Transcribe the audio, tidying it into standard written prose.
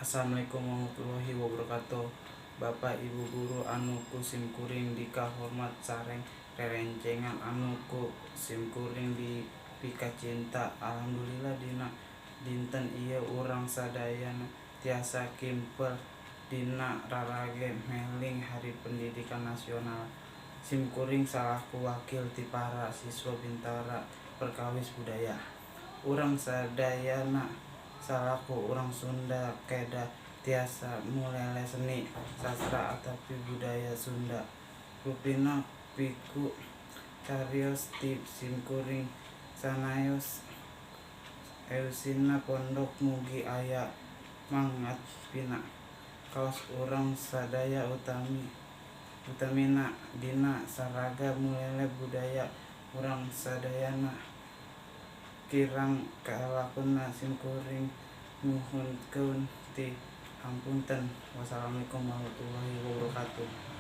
Assalamualaikum warahmatullahi wabarakatuh. Bapak Ibu guru anu ku simkuring di kahormat sareng rerencengan anu ku simkuring di pika cinta. Alhamdulillah dina dinten ieu urang sadayana tiasa kimpel dina rarage meling Hari Pendidikan Nasional. Simkuring salaku wakil ti para siswa Bintara Perkawis Budaya. Urang sadayana salaku urang Sunda keda tiasa mulele seni sastra atapi budaya Sunda. Rupina piku carios ti simkuring sanayos eusina pondok mugi aya mangat pina kaos urang sadaya utamina dina saraga mulele budaya urang sadayana kirang kalakuna simkuring nuhunkeun ti hampunten. Wassalamualaikum warahmatullahi wabarakatuh.